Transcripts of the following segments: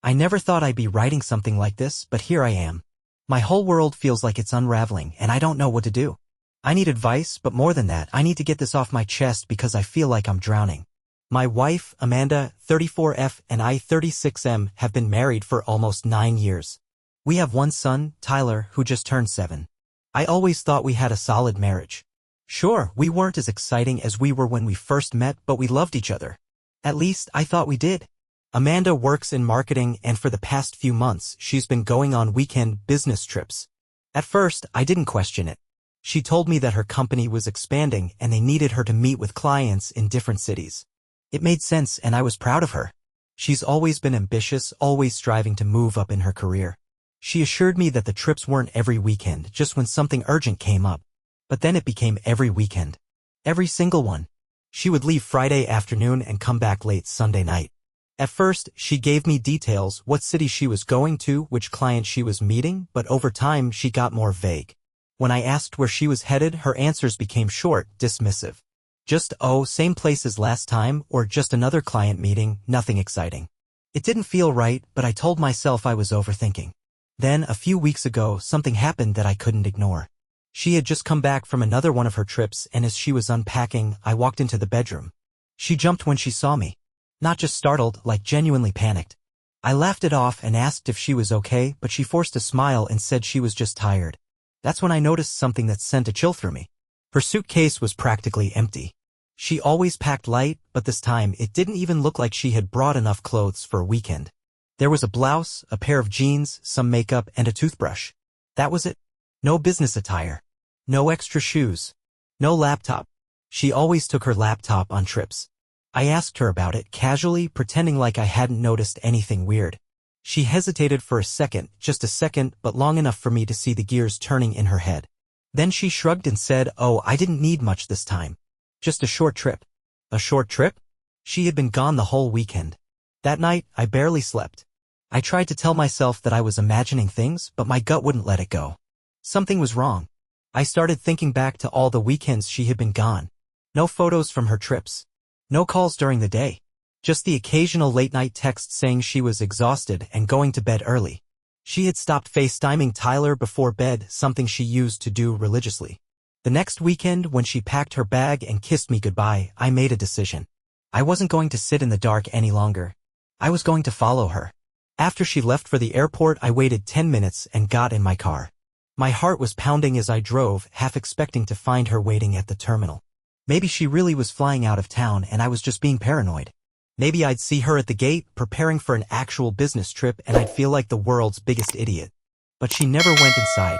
I never thought I'd be writing something like this, but here I am. My whole world feels like it's unraveling, and I don't know what to do. I need advice, but more than that, I need to get this off my chest because I feel like I'm drowning. My wife, Amanda, 34F, and I, 36M, have been married for almost 9 years. We have one son, Tyler, who just turned 7. I always thought we had a solid marriage. Sure, we weren't as exciting as we were when we first met, but we loved each other. At least, I thought we did. Amanda works in marketing, and for the past few months, she's been going on weekend business trips. At first, I didn't question it. She told me that her company was expanding and they needed her to meet with clients in different cities. It made sense, and I was proud of her. She's always been ambitious, always striving to move up in her career. She assured me that the trips weren't every weekend, just when something urgent came up. But then it became every weekend. Every single one. She would leave Friday afternoon and come back late Sunday night. At first, she gave me details, what city she was going to, which client she was meeting, but over time she got more vague. When I asked where she was headed, her answers became short, dismissive. Just, oh, same place as last time, or just another client meeting, nothing exciting. It didn't feel right, but I told myself I was overthinking. Then, a few weeks ago, something happened that I couldn't ignore. She had just come back from another one of her trips, and as she was unpacking, I walked into the bedroom. She jumped when she saw me. Not just startled, like genuinely panicked. I laughed it off and asked if she was okay, but she forced a smile and said she was just tired. That's when I noticed something that sent a chill through me. Her suitcase was practically empty. She always packed light, but this time it didn't even look like she had brought enough clothes for a weekend. There was a blouse, a pair of jeans, some makeup, and a toothbrush. That was it. No business attire. No extra shoes. No laptop. She always took her laptop on trips. I asked her about it, casually, pretending like I hadn't noticed anything weird. She hesitated for a second, just a second, but long enough for me to see the gears turning in her head. Then she shrugged and said, "Oh, I didn't need much this time. Just a short trip." A short trip? She had been gone the whole weekend. That night, I barely slept. I tried to tell myself that I was imagining things, but my gut wouldn't let it go. Something was wrong. I started thinking back to all the weekends she had been gone. No photos from her trips. No calls during the day. Just the occasional late-night text saying she was exhausted and going to bed early. She had stopped FaceTiming Tyler before bed, something she used to do religiously. The next weekend, when she packed her bag and kissed me goodbye, I made a decision. I wasn't going to sit in the dark any longer. I was going to follow her. After she left for the airport, I waited 10 minutes and got in my car. My heart was pounding as I drove, half expecting to find her waiting at the terminal. Maybe she really was flying out of town and I was just being paranoid. Maybe I'd see her at the gate, preparing for an actual business trip, and I'd feel like the world's biggest idiot. But she never went inside.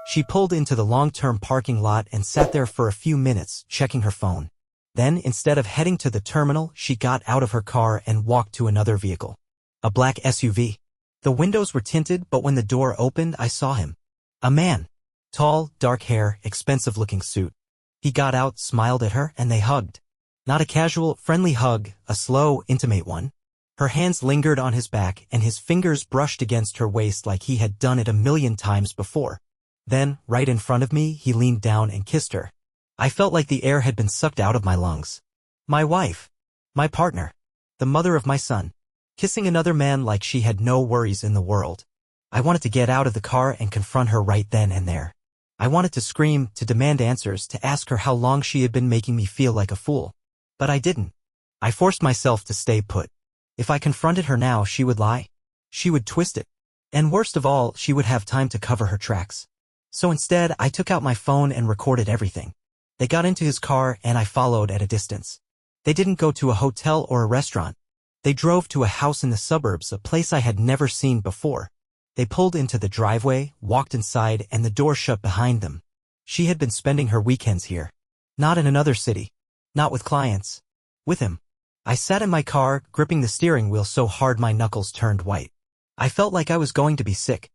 She pulled into the long-term parking lot and sat there for a few minutes, checking her phone. Then, instead of heading to the terminal, she got out of her car and walked to another vehicle. A black SUV. The windows were tinted, but when the door opened, I saw him. A man. Tall, dark hair, expensive-looking suit. He got out, smiled at her, and they hugged. Not a casual, friendly hug, a slow, intimate one. Her hands lingered on his back, and his fingers brushed against her waist like he had done it a million times before. Then, right in front of me, he leaned down and kissed her. I felt like the air had been sucked out of my lungs. My wife. My partner. The mother of my son. Kissing another man like she had no worries in the world. I wanted to get out of the car and confront her right then and there. I wanted to scream, to demand answers, to ask her how long she had been making me feel like a fool. But I didn't. I forced myself to stay put. If I confronted her now, she would lie. She would twist it. And worst of all, she would have time to cover her tracks. So instead, I took out my phone and recorded everything. They got into his car and I followed at a distance. They didn't go to a hotel or a restaurant. They drove to a house in the suburbs, a place I had never seen before. They pulled into the driveway, walked inside, and the door shut behind them. She had been spending her weekends here. Not in another city. Not with clients. With him. I sat in my car, gripping the steering wheel so hard my knuckles turned white. I felt like I was going to be sick.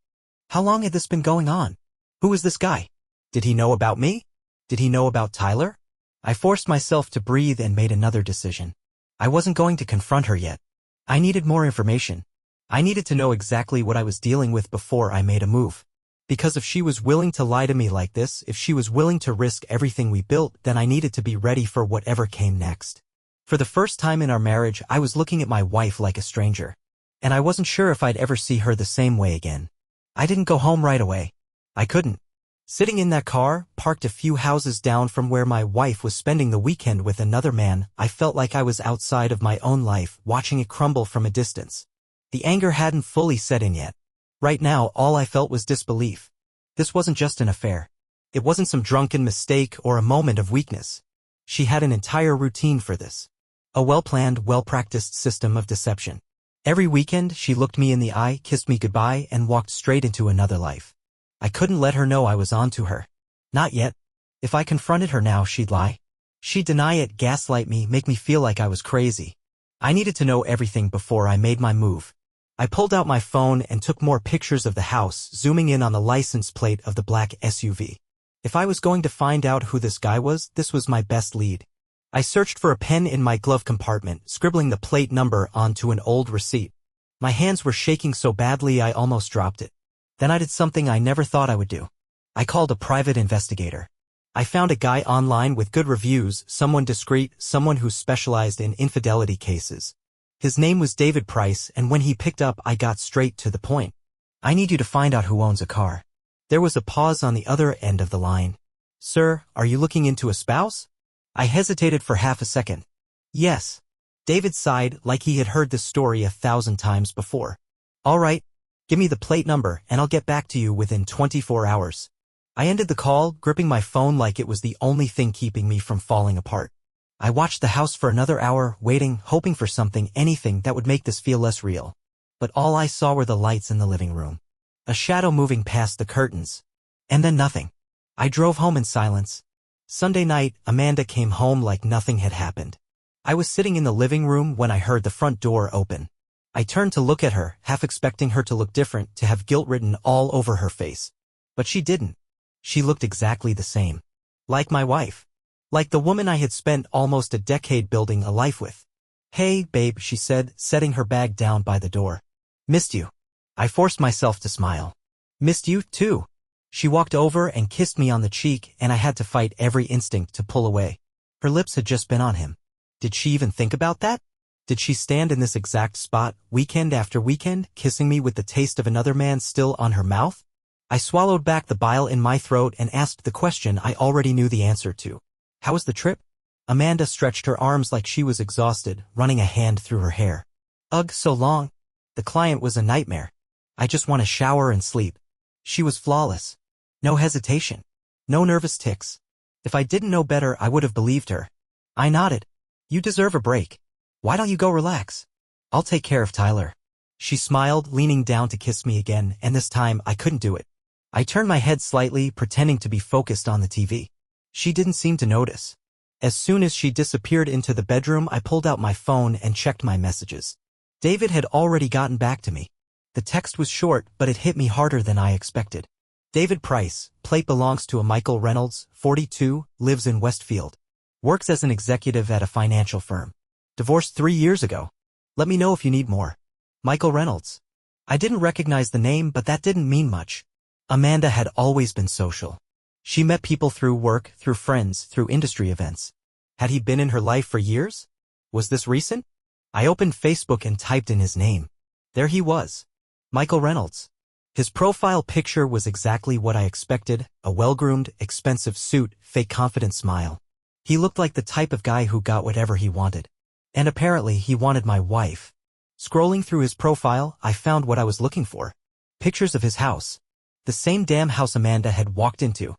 How long had this been going on? Who was this guy? Did he know about me? Did he know about Tyler? I forced myself to breathe and made another decision. I wasn't going to confront her yet. I needed more information. I needed to know exactly what I was dealing with before I made a move. Because if she was willing to lie to me like this, if she was willing to risk everything we built, then I needed to be ready for whatever came next. For the first time in our marriage, I was looking at my wife like a stranger. and I wasn't sure if I'd ever see her the same way again. I didn't go home right away. I couldn't. Sitting in that car, parked a few houses down from where my wife was spending the weekend with another man, I felt like I was outside of my own life, watching it crumble from a distance. The anger hadn't fully set in yet. Right now, all I felt was disbelief. This wasn't just an affair. It wasn't some drunken mistake or a moment of weakness. She had an entire routine for this. A well-planned, well-practiced system of deception. Every weekend, she looked me in the eye, kissed me goodbye, and walked straight into another life. I couldn't let her know I was on to her. Not yet. If I confronted her now, she'd lie. She'd deny it, gaslight me, make me feel like I was crazy. I needed to know everything before I made my move. I pulled out my phone and took more pictures of the house, zooming in on the license plate of the black SUV. If I was going to find out who this guy was, this was my best lead. I searched for a pen in my glove compartment, scribbling the plate number onto an old receipt. My hands were shaking so badly I almost dropped it. Then I did something I never thought I would do. I called a private investigator. I found a guy online with good reviews, someone discreet, someone who specialized in infidelity cases. His name was David Price, and when he picked up, I got straight to the point. I need you to find out who owns a car. There was a pause on the other end of the line. Sir, are you looking into a spouse? I hesitated for half a second. Yes. David sighed like he had heard this story 1,000 times before. All right. Give me the plate number and I'll get back to you within 24 hours. I ended the call, gripping my phone like it was the only thing keeping me from falling apart. I watched the house for another hour, waiting, hoping for something, anything that would make this feel less real. But all I saw were the lights in the living room. A shadow moving past the curtains. And then nothing. I drove home in silence. Sunday night, Amanda came home like nothing had happened. I was sitting in the living room when I heard the front door open. I turned to look at her, half expecting her to look different, to have guilt written all over her face. But she didn't. She looked exactly the same. Like my wife. Like the woman I had spent almost a decade building a life with. Hey, babe, she said, setting her bag down by the door. Missed you. I forced myself to smile. Missed you, too. She walked over and kissed me on the cheek, and I had to fight every instinct to pull away. Her lips had just been on him. Did she even think about that? Did she stand in this exact spot, weekend after weekend, kissing me with the taste of another man still on her mouth? I swallowed back the bile in my throat and asked the question I already knew the answer to. How was the trip? Amanda stretched her arms like she was exhausted, running a hand through her hair. Ugh, so long. The client was a nightmare. I just want to shower and sleep. She was flawless. No hesitation. No nervous tics. If I didn't know better, I would have believed her. I nodded. You deserve a break. Why don't you go relax? I'll take care of Tyler. She smiled, leaning down to kiss me again, and this time I couldn't do it. I turned my head slightly, pretending to be focused on the TV. She didn't seem to notice. As soon as she disappeared into the bedroom, I pulled out my phone and checked my messages. David had already gotten back to me. The text was short, but it hit me harder than I expected. David Price, plate belongs to a Michael Reynolds, 42, lives in Westfield. Works as an executive at a financial firm. Divorced 3 years ago. Let me know if you need more. Michael Reynolds. I didn't recognize the name, but that didn't mean much. Amanda had always been social. She met people through work, through friends, through industry events. Had he been in her life for years? Was this recent? I opened Facebook and typed in his name. There he was. Michael Reynolds. His profile picture was exactly what I expected, a well-groomed, expensive suit, fake confident smile. He looked like the type of guy who got whatever he wanted. And apparently he wanted my wife. Scrolling through his profile, I found what I was looking for. Pictures of his house. The same damn house Amanda had walked into.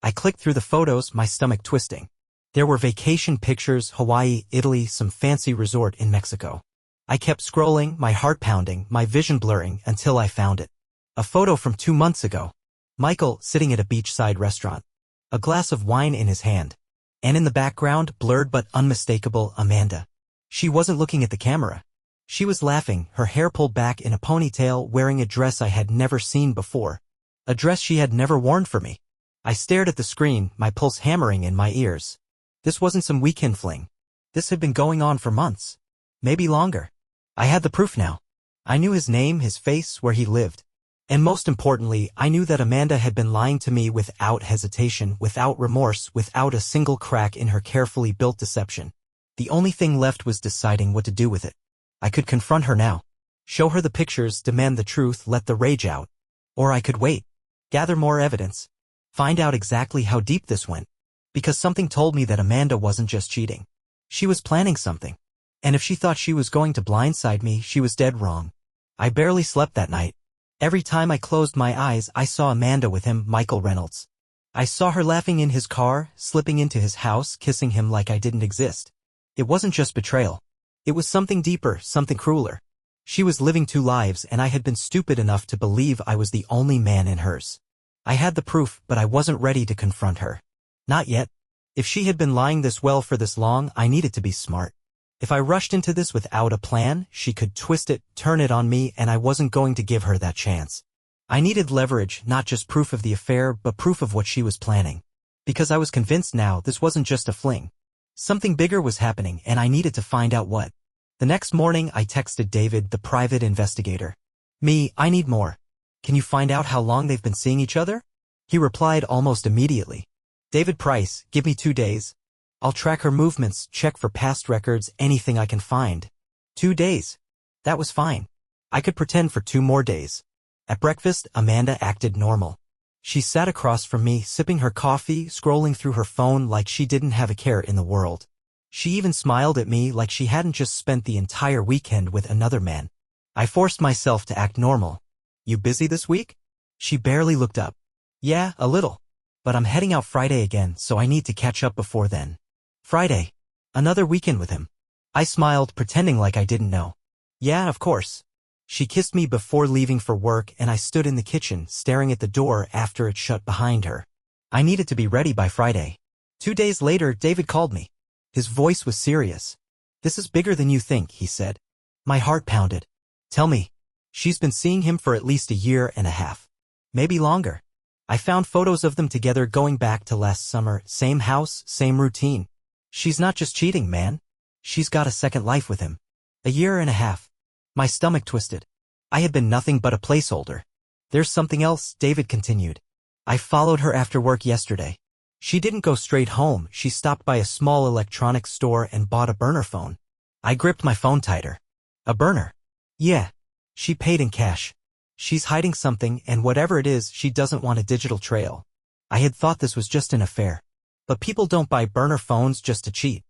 I clicked through the photos, my stomach twisting. There were vacation pictures, Hawaii, Italy, some fancy resort in Mexico. I kept scrolling, my heart pounding, my vision blurring, until I found it. A photo from 2 months ago. Michael sitting at a beachside restaurant. A glass of wine in his hand. And in the background, blurred but unmistakable, Amanda. She wasn't looking at the camera. She was laughing, her hair pulled back in a ponytail, wearing a dress I had never seen before. A dress she had never worn for me. I stared at the screen, my pulse hammering in my ears. This wasn't some weekend fling. This had been going on for months. Maybe longer. I had the proof now. I knew his name, his face, where he lived. And most importantly, I knew that Amanda had been lying to me without hesitation, without remorse, without a single crack in her carefully built deception. The only thing left was deciding what to do with it. I could confront her now. Show her the pictures, demand the truth, let the rage out. Or I could wait. Gather more evidence. Find out exactly how deep this went. Because something told me that Amanda wasn't just cheating. She was planning something. And if she thought she was going to blindside me, she was dead wrong. I barely slept that night. Every time I closed my eyes, I saw Amanda with him, Michael Reynolds. I saw her laughing in his car, slipping into his house, kissing him like I didn't exist. It wasn't just betrayal. It was something deeper, something crueler. She was living two lives, and I had been stupid enough to believe I was the only man in hers. I had the proof, but I wasn't ready to confront her. Not yet. If she had been lying this well for this long, I needed to be smart. If I rushed into this without a plan, she could twist it, turn it on me, and I wasn't going to give her that chance. I needed leverage, not just proof of the affair, but proof of what she was planning. Because I was convinced now this wasn't just a fling. Something bigger was happening, and I needed to find out what. The next morning, I texted David, the private investigator. I need more. Can you find out how long they've been seeing each other? He replied almost immediately. David Price, give me 2 days. I'll track her movements, check for past records, anything I can find. 2 days. That was fine. I could pretend for 2 more days. At breakfast, Amanda acted normal. She sat across from me, sipping her coffee, scrolling through her phone like she didn't have a care in the world. She even smiled at me like she hadn't just spent the entire weekend with another man. I forced myself to act normal. You busy this week? She barely looked up. Yeah, a little. But I'm heading out Friday again, so I need to catch up before then. Friday. Another weekend with him. I smiled, pretending like I didn't know. Yeah, of course. She kissed me before leaving for work, and I stood in the kitchen, staring at the door after it shut behind her. I needed to be ready by Friday. 2 days later, David called me. His voice was serious. This is bigger than you think, he said. My heart pounded. Tell me. She's been seeing him for at least 1.5 years. Maybe longer. I found photos of them together going back to last summer, same house, same routine. She's not just cheating, man. She's got a second life with him. 1.5 years. My stomach twisted. I had been nothing but a placeholder. There's something else, David continued. I followed her after work yesterday. She didn't go straight home, she stopped by a small electronics store and bought a burner phone. I gripped my phone tighter. A burner? Yeah. She paid in cash. She's hiding something, and whatever it is, she doesn't want a digital trail. I had thought this was just an affair. But people don't buy burner phones just to cheat.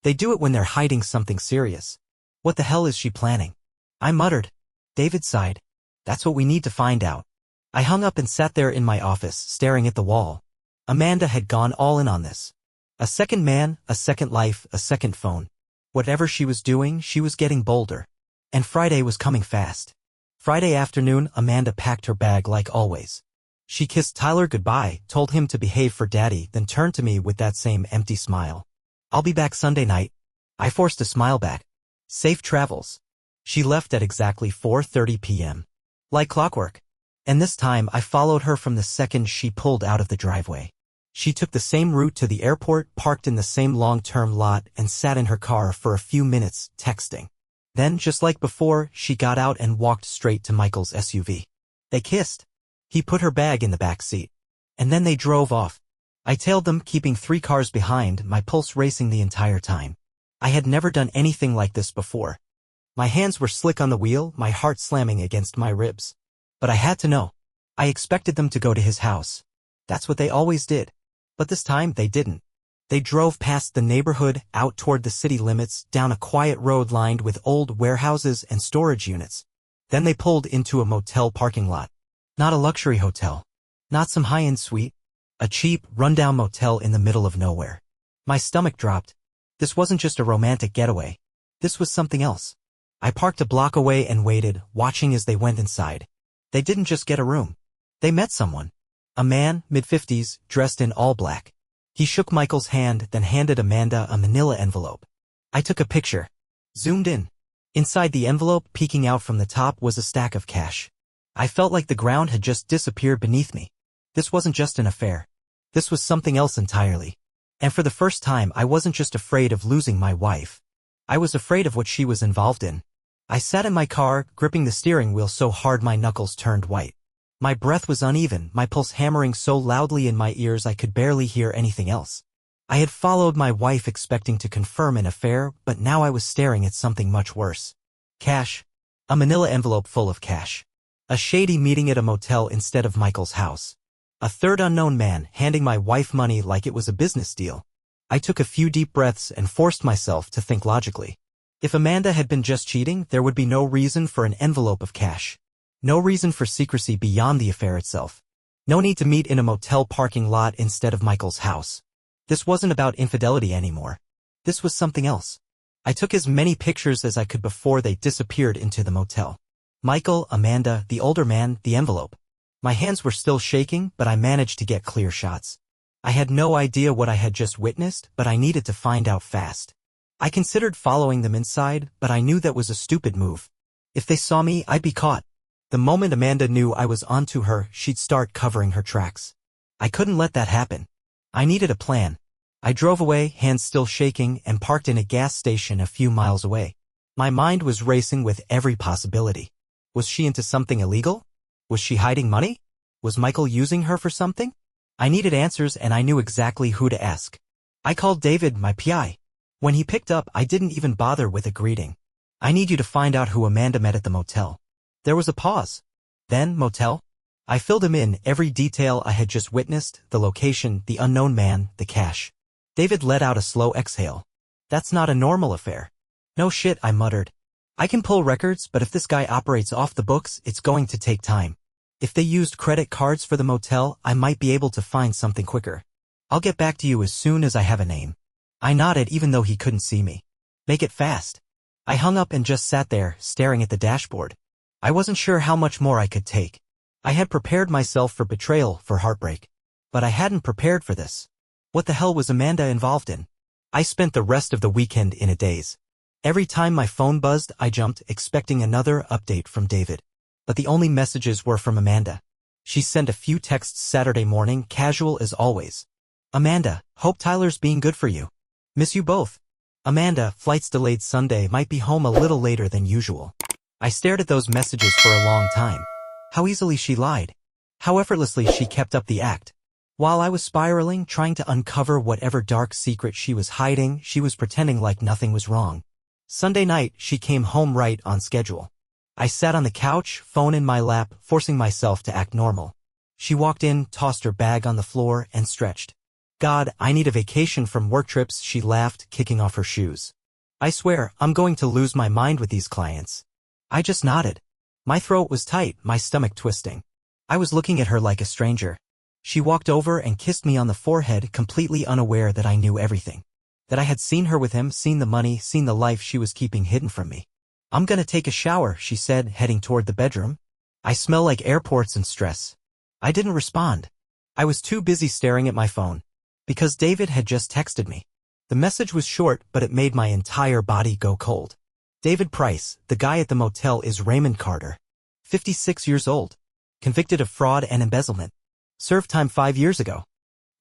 They do it when they're hiding something serious. What the hell is she planning? I muttered. David sighed. That's what we need to find out. I hung up and sat there in my office, staring at the wall. Amanda had gone all in on this. A second man, a second life, a second phone. Whatever she was doing, she was getting bolder. And Friday was coming fast. Friday afternoon, Amanda packed her bag like always. She kissed Tyler goodbye, told him to behave for Daddy, then turned to me with that same empty smile. I'll be back Sunday night. I forced a smile back. Safe travels. She left at exactly 4:30 p.m. Like clockwork. And this time I followed her from the second she pulled out of the driveway. She took the same route to the airport, parked in the same long-term lot, and sat in her car for a few minutes, texting. Then, just like before, she got out and walked straight to Michael's SUV. They kissed. He put her bag in the back seat. And then they drove off. I tailed them, keeping 3 cars behind, my pulse racing the entire time. I had never done anything like this before. My hands were slick on the wheel, my heart slamming against my ribs. But I had to know. I expected them to go to his house. That's what they always did. But this time, they didn't. They drove past the neighborhood, out toward the city limits, down a quiet road lined with old warehouses and storage units. Then they pulled into a motel parking lot. Not a luxury hotel. Not some high-end suite. A cheap, rundown motel in the middle of nowhere. My stomach dropped. This wasn't just a romantic getaway. This was something else. I parked a block away and waited, watching as they went inside. They didn't just get a room. They met someone. A man, mid-50s, dressed in all black. He shook Michael's hand, then handed Amanda a manila envelope. I took a picture. Zoomed in. Inside the envelope, peeking out from the top, was a stack of cash. I felt like the ground had just disappeared beneath me. This wasn't just an affair. This was something else entirely. And for the first time, I wasn't just afraid of losing my wife. I was afraid of what she was involved in. I sat in my car, gripping the steering wheel so hard my knuckles turned white. My breath was uneven, my pulse hammering so loudly in my ears I could barely hear anything else. I had followed my wife expecting to confirm an affair, but now I was staring at something much worse. Cash. A manila envelope full of cash. A shady meeting at a motel instead of Michael's house. A third unknown man handing my wife money like it was a business deal. I took a few deep breaths and forced myself to think logically. If Amanda had been just cheating, there would be no reason for an envelope of cash. No reason for secrecy beyond the affair itself. No need to meet in a motel parking lot instead of Michael's house. This wasn't about infidelity anymore. This was something else. I took as many pictures as I could before they disappeared into the motel. Michael, Amanda, the older man, the envelope. My hands were still shaking, but I managed to get clear shots. I had no idea what I had just witnessed, but I needed to find out fast. I considered following them inside, but I knew that was a stupid move. If they saw me, I'd be caught. The moment Amanda knew I was onto her, she'd start covering her tracks. I couldn't let that happen. I needed a plan. I drove away, hands still shaking, and parked in a gas station a few miles away. My mind was racing with every possibility. Was she into something illegal? Was she hiding money? Was Michael using her for something? I needed answers and I knew exactly who to ask. I called David, my PI. When he picked up, I didn't even bother with a greeting. I need you to find out who Amanda met at the motel. There was a pause. Then, motel? I filled him in, every detail I had just witnessed, the location, the unknown man, the cash. David let out a slow exhale. That's not a normal affair. No shit, I muttered. I can pull records, but if this guy operates off the books, it's going to take time. If they used credit cards for the motel, I might be able to find something quicker. I'll get back to you as soon as I have a name. I nodded even though he couldn't see me. Make it fast. I hung up and just sat there, staring at the dashboard. I wasn't sure how much more I could take. I had prepared myself for betrayal, for heartbreak. But I hadn't prepared for this. What the hell was Amanda involved in? I spent the rest of the weekend in a daze. Every time my phone buzzed, I jumped, expecting another update from David. But the only messages were from Amanda. She sent a few texts Saturday morning, casual as always. Amanda, hope Tyler's being good for you. Miss you both. Amanda, flights delayed Sunday, might be home a little later than usual. I stared at those messages for a long time. How easily she lied. How effortlessly she kept up the act. While I was spiraling, trying to uncover whatever dark secret she was hiding, she was pretending like nothing was wrong. Sunday night, she came home right on schedule. I sat on the couch, phone in my lap, forcing myself to act normal. She walked in, tossed her bag on the floor, and stretched. God, I need a vacation from work trips, she laughed, kicking off her shoes. I swear, I'm going to lose my mind with these clients. I just nodded. My throat was tight, my stomach twisting. I was looking at her like a stranger. She walked over and kissed me on the forehead, completely unaware that I knew everything. That I had seen her with him, seen the money, seen the life she was keeping hidden from me. I'm gonna take a shower, she said, heading toward the bedroom. I smell like airports and stress. I didn't respond. I was too busy staring at my phone. Because David had just texted me. The message was short, but it made my entire body go cold. David Price, the guy at the motel, is Raymond Carter. 56 years old. Convicted of fraud and embezzlement. Served time 5 years ago.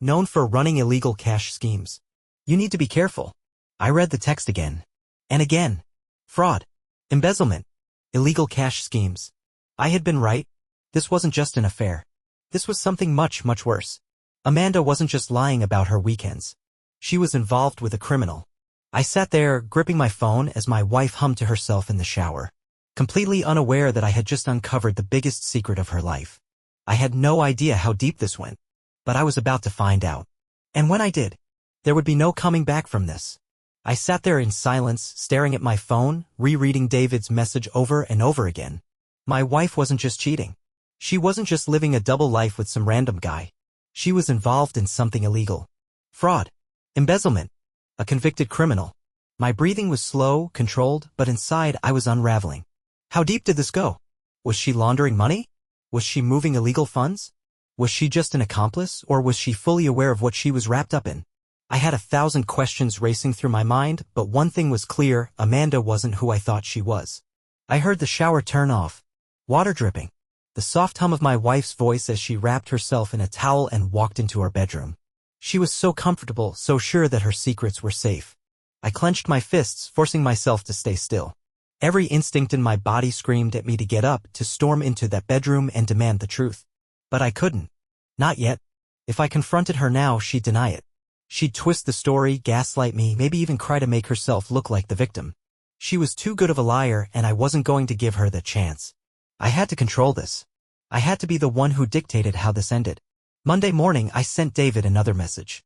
Known for running illegal cash schemes. You need to be careful. I read the text again. And again. Fraud. Embezzlement. Illegal cash schemes. I had been right. This wasn't just an affair. This was something much, much worse. Amanda wasn't just lying about her weekends. She was involved with a criminal. I sat there, gripping my phone as my wife hummed to herself in the shower. Completely unaware that I had just uncovered the biggest secret of her life. I had no idea how deep this went. But I was about to find out. And when I did, there would be no coming back from this. I sat there in silence, staring at my phone, rereading David's message over and over again. My wife wasn't just cheating. She wasn't just living a double life with some random guy. She was involved in something illegal. Fraud. Embezzlement. A convicted criminal. My breathing was slow, controlled, but inside I was unraveling. How deep did this go? Was she laundering money? Was she moving illegal funds? Was she just an accomplice, or was she fully aware of what she was wrapped up in? I had 1,000 questions racing through my mind, but one thing was clear, Amanda wasn't who I thought she was. I heard the shower turn off. Water dripping. The soft hum of my wife's voice as she wrapped herself in a towel and walked into our bedroom. She was so comfortable, so sure that her secrets were safe. I clenched my fists, forcing myself to stay still. Every instinct in my body screamed at me to get up, to storm into that bedroom and demand the truth. But I couldn't. Not yet. If I confronted her now, she'd deny it. She'd twist the story, gaslight me, maybe even try to make herself look like the victim. She was too good of a liar and I wasn't going to give her the chance. I had to control this. I had to be the one who dictated how this ended. Monday morning I sent David another message.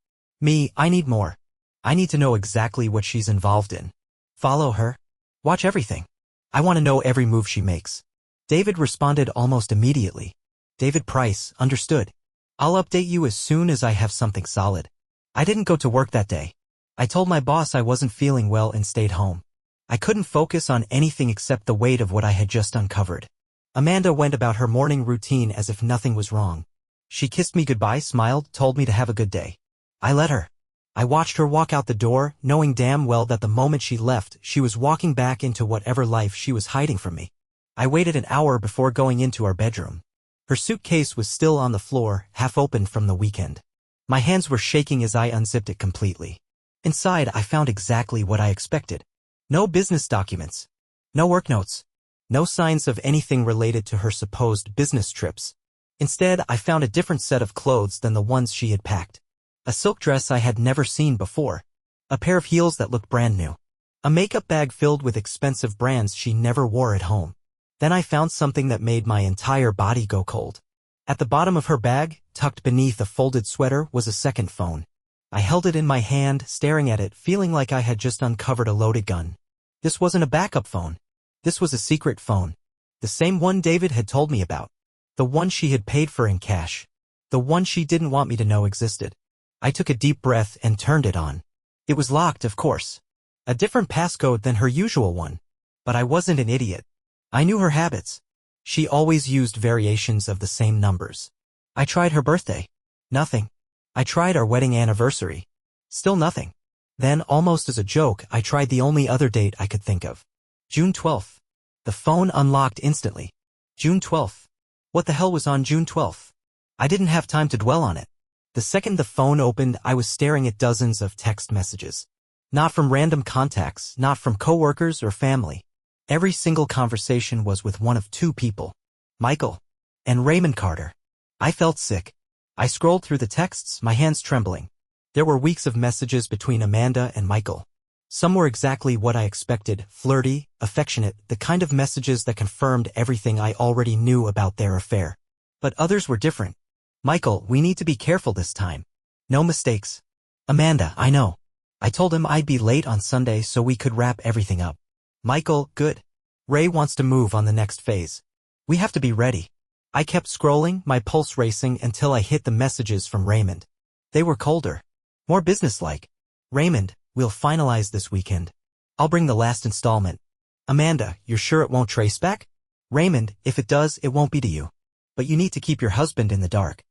I need more. I need to know exactly what she's involved in. Follow her. Watch everything. I want to know every move she makes. David responded almost immediately. David Price, understood. I'll update you as soon as I have something solid. I didn't go to work that day. I told my boss I wasn't feeling well and stayed home. I couldn't focus on anything except the weight of what I had just uncovered. Amanda went about her morning routine as if nothing was wrong. She kissed me goodbye, smiled, told me to have a good day. I let her. I watched her walk out the door, knowing damn well that the moment she left, she was walking back into whatever life she was hiding from me. I waited an hour before going into our bedroom. Her suitcase was still on the floor, half opened from the weekend. My hands were shaking as I unzipped it completely. Inside, I found exactly what I expected. No business documents. No work notes. No signs of anything related to her supposed business trips. Instead, I found a different set of clothes than the ones she had packed. A silk dress I had never seen before. A pair of heels that looked brand new. A makeup bag filled with expensive brands she never wore at home. Then I found something that made my entire body go cold. At the bottom of her bag, tucked beneath a folded sweater, was a second phone. I held it in my hand, staring at it, feeling like I had just uncovered a loaded gun. This wasn't a backup phone. This was a secret phone. The same one David had told me about. The one she had paid for in cash. The one she didn't want me to know existed. I took a deep breath and turned it on. It was locked, of course. A different passcode than her usual one. But I wasn't an idiot. I knew her habits. She always used variations of the same numbers. I tried her birthday. Nothing. I tried our wedding anniversary. Still nothing. Then, almost as a joke, I tried the only other date I could think of. June 12th. The phone unlocked instantly. June 12th. What the hell was on June 12th? I didn't have time to dwell on it. The second the phone opened, I was staring at dozens of text messages. Not from random contacts, not from coworkers or family. Every single conversation was with one of two people. Michael and Raymond Carter. I felt sick. I scrolled through the texts, my hands trembling. There were weeks of messages between Amanda and Michael. Some were exactly what I expected, flirty, affectionate, the kind of messages that confirmed everything I already knew about their affair. But others were different. Michael, we need to be careful this time. No mistakes. Amanda, I know. I told him I'd be late on Sunday so we could wrap everything up. Michael, good. Ray wants to move on the next phase. We have to be ready. I kept scrolling, my pulse racing until I hit the messages from Raymond. They were colder. More businesslike. Raymond, we'll finalize this weekend. I'll bring the last installment. Amanda, you're sure it won't trace back? Raymond, if it does, it won't be to you. But you need to keep your husband in the dark.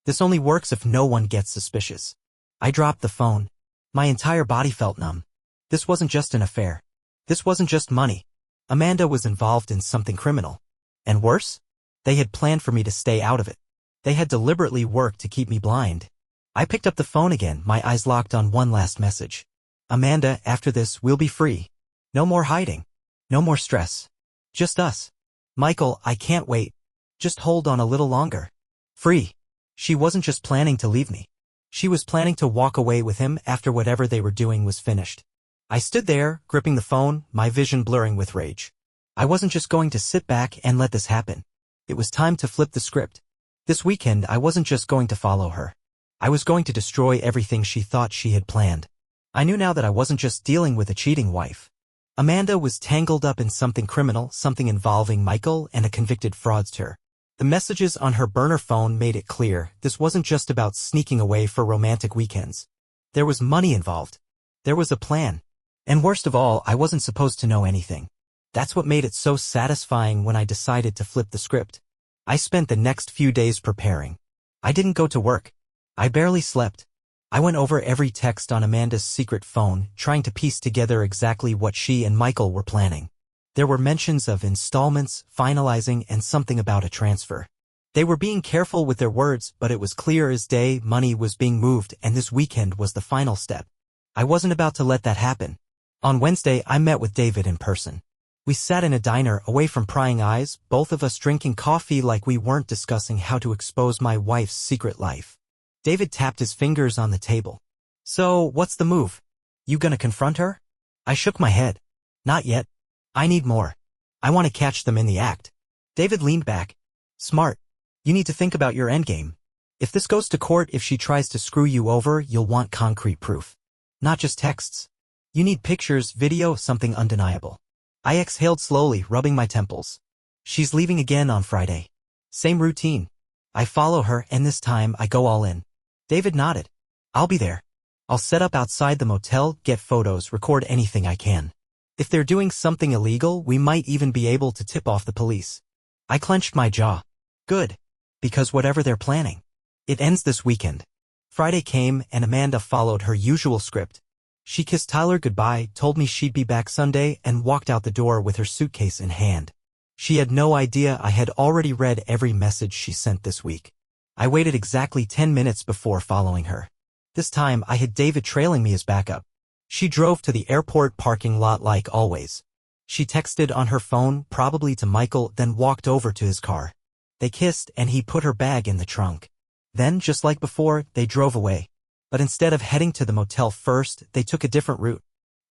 This only works if no one gets suspicious. I dropped the phone. My entire body felt numb. This wasn't just an affair. This wasn't just money. Amanda was involved in something criminal. And worse? They had planned for me to stay out of it. They had deliberately worked to keep me blind. I picked up the phone again, my eyes locked on one last message. Amanda, after this, we'll be free. No more hiding. No more stress. Just us. Michael, I can't wait. Just hold on a little longer. Free. She wasn't just planning to leave me. She was planning to walk away with him after whatever they were doing was finished. I stood there, gripping the phone, my vision blurring with rage. I wasn't just going to sit back and let this happen. It was time to flip the script. This weekend, I wasn't just going to follow her. I was going to destroy everything she thought she had planned. I knew now that I wasn't just dealing with a cheating wife. Amanda was tangled up in something criminal, something involving Michael and a convicted fraudster. The messages on her burner phone made it clear this wasn't just about sneaking away for romantic weekends. There was money involved. There was a plan. And worst of all, I wasn't supposed to know anything. That's what made it so satisfying when I decided to flip the script. I spent the next few days preparing. I didn't go to work. I barely slept. I went over every text on Amanda's secret phone, trying to piece together exactly what she and Michael were planning. There were mentions of installments, finalizing, and something about a transfer. They were being careful with their words, but it was clear as day money was being moved and this weekend was the final step. I wasn't about to let that happen. On Wednesday, I met with David in person. We sat in a diner away from prying eyes, both of us drinking coffee like we weren't discussing how to expose my wife's secret life. David tapped his fingers on the table. So, what's the move? You gonna confront her? I shook my head. Not yet. I need more. I want to catch them in the act. David leaned back. Smart. You need to think about your endgame. If this goes to court, if she tries to screw you over, you'll want concrete proof. Not just texts. You need pictures, video, something undeniable. I exhaled slowly, rubbing my temples. She's leaving again on Friday. Same routine. I follow her, and this time I go all in. David nodded. I'll be there. I'll set up outside the motel, get photos, record anything I can. If they're doing something illegal, we might even be able to tip off the police. I clenched my jaw. Good. Because whatever they're planning, it ends this weekend. Friday came, and Amanda followed her usual script. She kissed Tyler goodbye, told me she'd be back Sunday, and walked out the door with her suitcase in hand. She had no idea I had already read every message she sent this week. I waited exactly 10 minutes before following her. This time I had David trailing me as backup. She drove to the airport parking lot like always. She texted on her phone, probably to Michael, then walked over to his car. They kissed, and he put her bag in the trunk. Then, just like before, they drove away. But instead of heading to the motel first, they took a different route.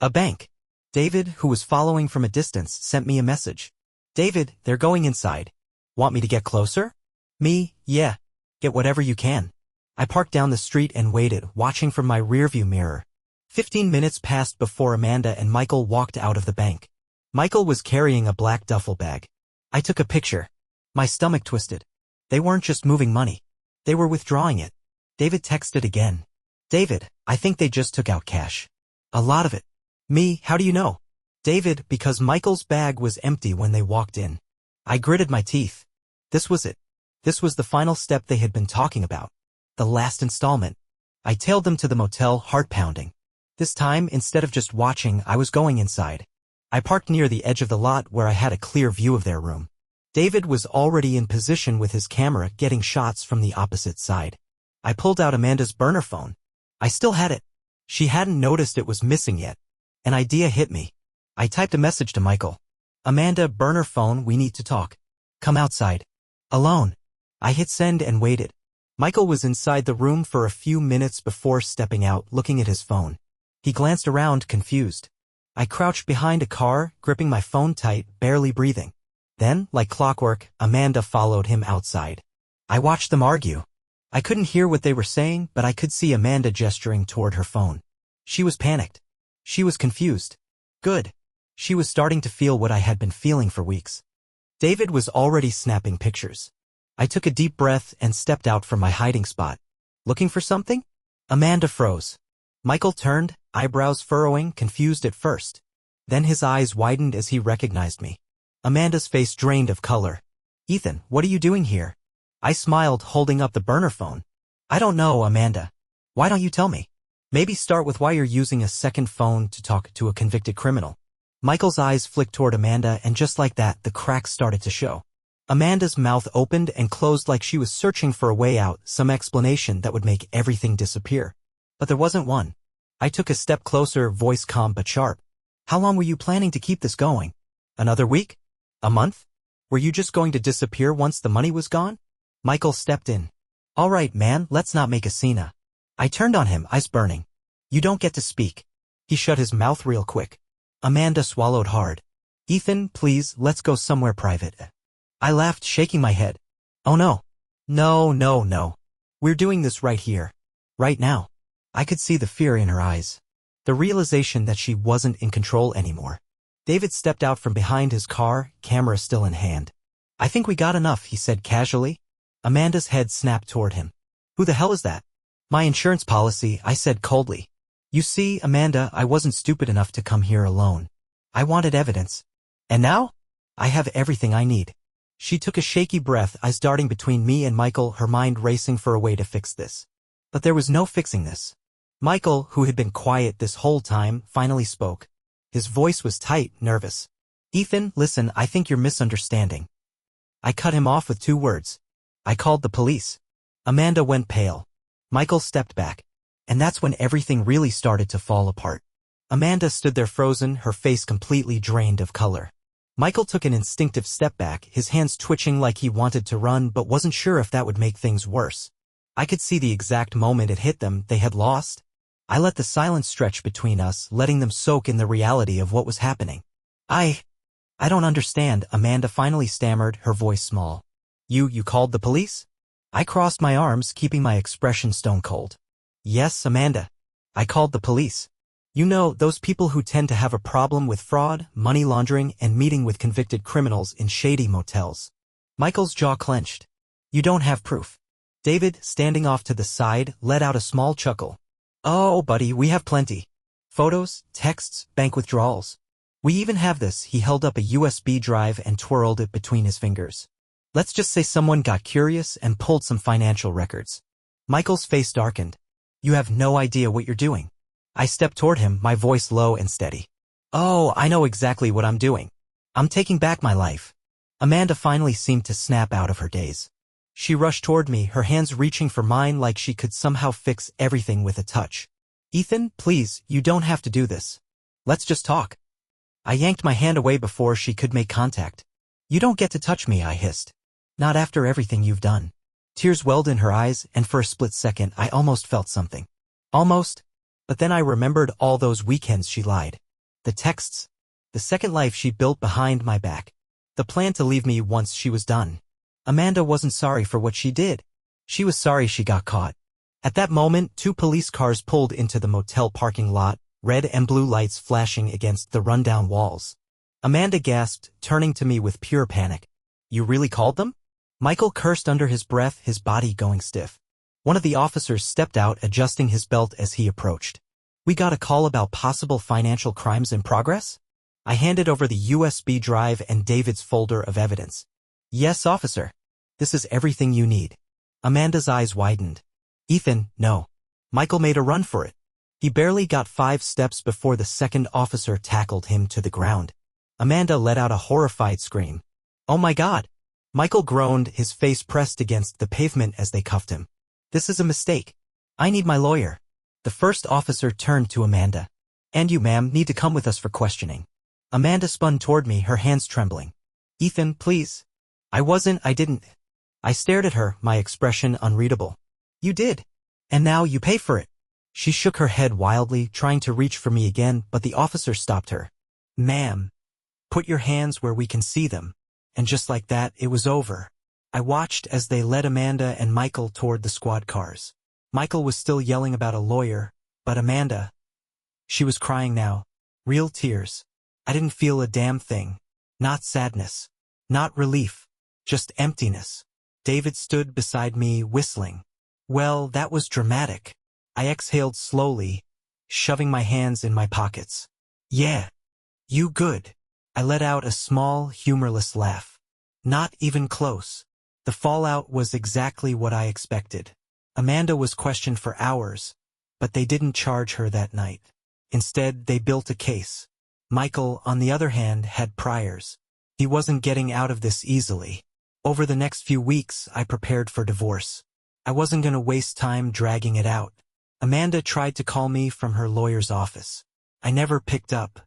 A bank. David, who was following from a distance, sent me a message. David, they're going inside. Want me to get closer? Me, yeah. Get whatever you can. I parked down the street and waited, watching from my rearview mirror. 15 minutes passed before Amanda and Michael walked out of the bank. Michael was carrying a black duffel bag. I took a picture. My stomach twisted. They weren't just moving money. They were withdrawing it. David texted again. David, I think they just took out cash. A lot of it. Me, how do you know? David, because Michael's bag was empty when they walked in. I gritted my teeth. This was it. This was the final step they had been talking about. The last installment. I tailed them to the motel, heart pounding. This time, instead of just watching, I was going inside. I parked near the edge of the lot where I had a clear view of their room. David was already in position with his camera, getting shots from the opposite side. I pulled out Amanda's burner phone. I still had it. She hadn't noticed it was missing yet. An idea hit me. I typed a message to Michael. Amanda, burner phone, we need to talk. Come outside. Alone. I hit send and waited. Michael was inside the room for a few minutes before stepping out, looking at his phone. He glanced around, confused. I crouched behind a car, gripping my phone tight, barely breathing. Then, like clockwork, Amanda followed him outside. I watched them argue. I couldn't hear what they were saying, but I could see Amanda gesturing toward her phone. She was panicked. She was confused. Good. She was starting to feel what I had been feeling for weeks. David was already snapping pictures. I took a deep breath and stepped out from my hiding spot. Looking for something? Amanda froze. Michael turned, eyebrows furrowing, confused at first. Then his eyes widened as he recognized me. Amanda's face drained of color. Ethan, what are you doing here? I smiled, holding up the burner phone. I don't know, Amanda. Why don't you tell me? Maybe start with why you're using a second phone to talk to a convicted criminal. Michael's eyes flicked toward Amanda, and just like that, the cracks started to show. Amanda's mouth opened and closed like she was searching for a way out, some explanation that would make everything disappear. But there wasn't one. I took a step closer, voice calm but sharp. How long were you planning to keep this going? Another week? A month? Were you just going to disappear once the money was gone? Michael stepped in. All right, man, let's not make a scene. I turned on him, eyes burning. You don't get to speak. He shut his mouth real quick. Amanda swallowed hard. Ethan, please, let's go somewhere private. I laughed, shaking my head. Oh no. No. We're doing this right here. Right now. I could see the fear in her eyes. The realization that she wasn't in control anymore. David stepped out from behind his car, camera still in hand. I think we got enough, he said casually. Amanda's head snapped toward him. Who the hell is that? My insurance policy, I said coldly. You see, Amanda, I wasn't stupid enough to come here alone. I wanted evidence. And now? I have everything I need. She took a shaky breath, eyes darting between me and Michael, her mind racing for a way to fix this. But there was no fixing this. Michael, who had been quiet this whole time, finally spoke. His voice was tight, nervous. Ethan, listen, I think you're misunderstanding. I cut him off with 2 words. I called the police. Amanda went pale. Michael stepped back. And that's when everything really started to fall apart. Amanda stood there frozen, her face completely drained of color. Michael took an instinctive step back, his hands twitching like he wanted to run but wasn't sure if that would make things worse. I could see the exact moment it hit them, they had lost. I let the silence stretch between us, letting them soak in the reality of what was happening. I don't understand, Amanda finally stammered, her voice small. You called the police? I crossed my arms, keeping my expression stone cold. Yes, Amanda. I called the police. You know, those people who tend to have a problem with fraud, money laundering, and meeting with convicted criminals in shady motels. Michael's jaw clenched. You don't have proof. David, standing off to the side, let out a small chuckle. Oh, buddy, we have plenty. Photos, texts, bank withdrawals. We even have this. He held up a USB drive and twirled it between his fingers. Let's just say someone got curious and pulled some financial records. Michael's face darkened. You have no idea what you're doing. I stepped toward him, my voice low and steady. Oh, I know exactly what I'm doing. I'm taking back my life. Amanda finally seemed to snap out of her daze. She rushed toward me, her hands reaching for mine like she could somehow fix everything with a touch. Ethan, please, you don't have to do this. Let's just talk. I yanked my hand away before she could make contact. You don't get to touch me, I hissed. Not after everything you've done. Tears welled in her eyes, and for a split second I almost felt something. Almost. But then I remembered all those weekends she lied. The texts. The second life she built behind my back. The plan to leave me once she was done. Amanda wasn't sorry for what she did. She was sorry she got caught. At that moment, 2 police cars pulled into the motel parking lot, red and blue lights flashing against the rundown walls. Amanda gasped, turning to me with pure panic. You really called them? Michael cursed under his breath, his body going stiff. One of the officers stepped out, adjusting his belt as he approached. We got a call about possible financial crimes in progress? I handed over the USB drive and David's folder of evidence. Yes, officer. This is everything you need. Amanda's eyes widened. Ethan, no. Michael made a run for it. He barely got 5 steps before the second officer tackled him to the ground. Amanda let out a horrified scream. Oh my God! Michael groaned, his face pressed against the pavement as they cuffed him. This is a mistake. I need my lawyer. The first officer turned to Amanda. And you, ma'am, need to come with us for questioning. Amanda spun toward me, her hands trembling. Ethan, please. I didn't. I stared at her, my expression unreadable. You did. And now you pay for it. She shook her head wildly, trying to reach for me again, but the officer stopped her. Ma'am, put your hands where we can see them. And just like that, it was over. I watched as they led Amanda and Michael toward the squad cars. Michael was still yelling about a lawyer, but Amanda, she was crying now. Real tears. I didn't feel a damn thing. Not sadness. Not relief. Just emptiness. David stood beside me, whistling. Well, that was dramatic. I exhaled slowly, shoving my hands in my pockets. Yeah. You good. I let out a small, humorless laugh. Not even close. The fallout was exactly what I expected. Amanda was questioned for hours, but they didn't charge her that night. Instead, they built a case. Michael, on the other hand, had priors. He wasn't getting out of this easily. Over the next few weeks, I prepared for divorce. I wasn't going to waste time dragging it out. Amanda tried to call me from her lawyer's office. I never picked up.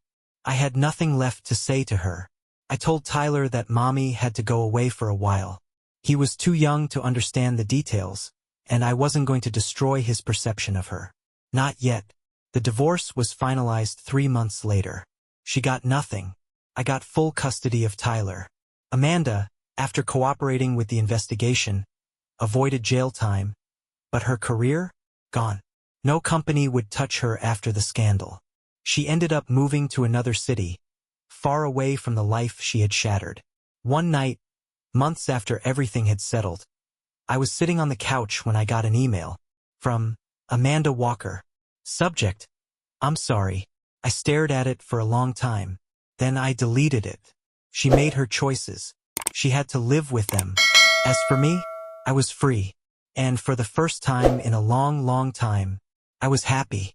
I had nothing left to say to her. I told Tyler that Mommy had to go away for a while. He was too young to understand the details, and I wasn't going to destroy his perception of her. Not yet. The divorce was finalized 3 months later. She got nothing. I got full custody of Tyler. Amanda, after cooperating with the investigation, avoided jail time, but her career? Gone. No company would touch her after the scandal. She ended up moving to another city, far away from the life she had shattered. One night, months after everything had settled, I was sitting on the couch when I got an email from Amanda Walker. Subject: I'm sorry. I stared at it for a long time. Then I deleted it. She made her choices. She had to live with them. As for me, I was free. And for the first time in a long, long time, I was happy.